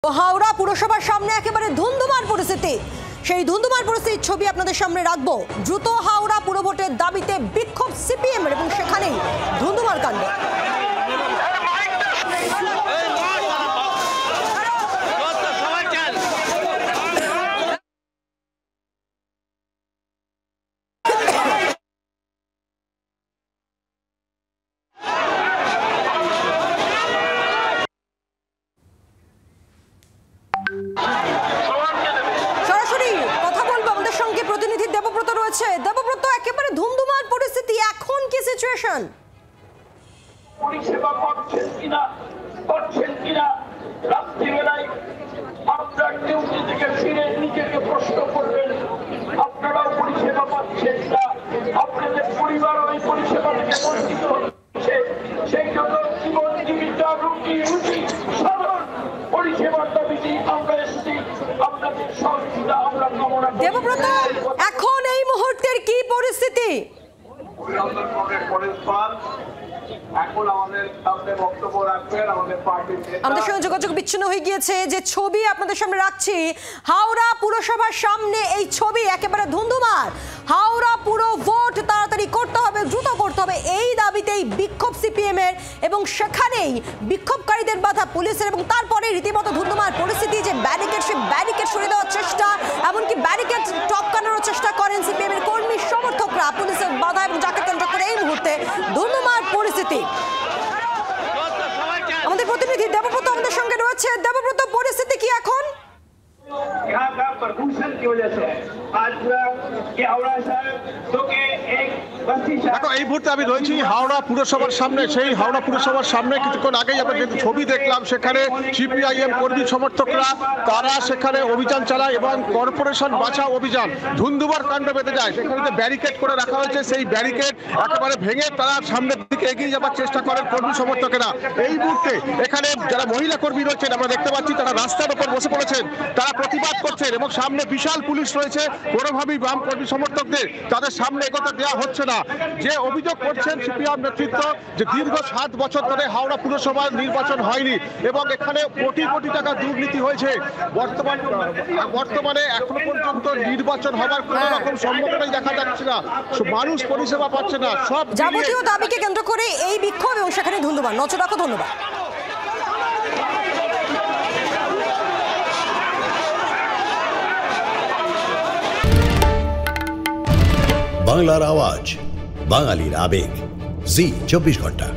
হাওড়া পুরসভার সামনে একেবারে ধুন্ধুমার পরিস্থিতি। সেই ধুন্ধুমার পরিস্থিতির ছবি আপনাদের সামনে রাখবো। দ্রুত হাওড়া পুরভোটের দাবিতে বিক্ষোভ সিপিএম এবং সেখানেই ধুন্ধুমার কাণ্ড। সরাসরি কথা বলবো, আমাদের সঙ্গে প্রতিনিধি দেবব্রত রয়েছে। দেবব্রত, একেবারে ধুমধুমার পরিস্থিতি, এখন কি সিচুয়েশন? পরিষেবা করছেন কিনা রাত্রিবেলায় আপনার ডিউটি থেকে ফিরে নিজেকে প্রশ্ন করবেন। আপনারাও পরিষেবা পাচ্ছেন না, আপনাদের পরিবার ওই পরিষেবা থেকে বঞ্চিত হচ্ছে। সেই জন্য জীবন জীবিকা রুটি সাধারণ পরিষেবার দাবিতে আমরা এসেছি। আপনাদের সহযোগিতা আমরা কামনা করি। দেবব্রত, এখন এই মুহূর্তের কি পরিস্থিতি? আমাদের সঙ্গে যোগাযোগ বিচ্ছিন্ন হয়ে গিয়েছে। যে ছবি আপনাদের সামনে রাখছি, হাওড়া পুরসভার সামনে এই ছবি, একেবারে ধুন্ধুমার। হাওড়া পুরো ভোট তাড়াতাড়ি করতে হবে, দ্রুত করতে হবে, এই দাবিতেই বিক্ষোভ সিপিএম এর, এবং সেখানেই বিক্ষোভকারীদের বাধা পুলিশের, এবং তারপরে রীতিমতো ধুন্ধুমার পরিস্থিতি। যে ব্যারিকেড, সে ব্যারিকেড সরিয়ে দেওয়ার চেষ্টা, এমনকি ব্যারিকেড টপকানোর চেষ্টা করেন সিপিএম এর কর্মী সমর্থকরা। পুলিশের বাধা এবং যাকে কেন্দ্র করে এই মুহূর্তে ধুন্ধুমার পরিস্থিতি। আমাদের প্রতিনিধি দেবব্রত আমাদের সঙ্গে রয়েছে। দেবব্রত, পরিস্থিতি কি এখন? यहाँ का प्रदूषण की वजह से आज ये हावड़ा शहर जो कि एक बस्ती शहर। এই মুহূর্তে আমি রয়েছি হাওড়া পুরসভার সামনে। সেই হাওড়া পুরসভার সামনে কিছুক্ষণ আগেই আমরা যে ছবি দেখলাম, সেখানে সিপিআইএম কর্মী সমর্থকরা তারা সেখানে অভিযান চালায় এবং কর্পোরেশন বাঁচাও অভিযান ধুন্ধুমার কাণ্ড বেঁধে যায়। সেখানে যে ব্যারিকেড করে রাখা হয়েছে, সেই ব্যারিকেড একেবারে ভেঙে তারা সামনের দিকে এগিয়ে যাওয়ার চেষ্টা করেন কর্মী সমর্থকেরা। এই মুহূর্তে এখানে যারা মহিলা কর্মী রয়েছেন আমরা দেখতে পাচ্ছি, তারা রাস্তার উপর বসে পড়েছেন, তারা প্রতিবাদ করছেন এবং সামনে বিশাল পুলিশ রয়েছে। কোনোভাবেই বাম কর্মী সমর্থকদের তাদের সামনে এগোতে দেওয়া হচ্ছে না। যে অভিযোগ করছেন সিপিএম নেতৃত্ব, যে দীর্ঘ 7 বছর ধরে হাওড়া পুরসভার নির্বাচন হয়নি এবং এখানে কোটি কোটি টাকা দুর্নীতি হয়েছে। বর্তমানে এখনো পর্যন্ত নির্বাচন হবার কোনো রকম সম্ভাবনাই দেখা যাচ্ছে না, মানুষ পরিষেবা পাচ্ছে না। সব যাবতীয় দাবিকে কেন্দ্র করে এই বিক্ষোভ এবং সেখানে ধুন্ধুমার। নজর রাখো। ধন্যবাদ। বাংলার আওয়াজ, বাঙালির আবেগ, জি 24 ঘন্টা।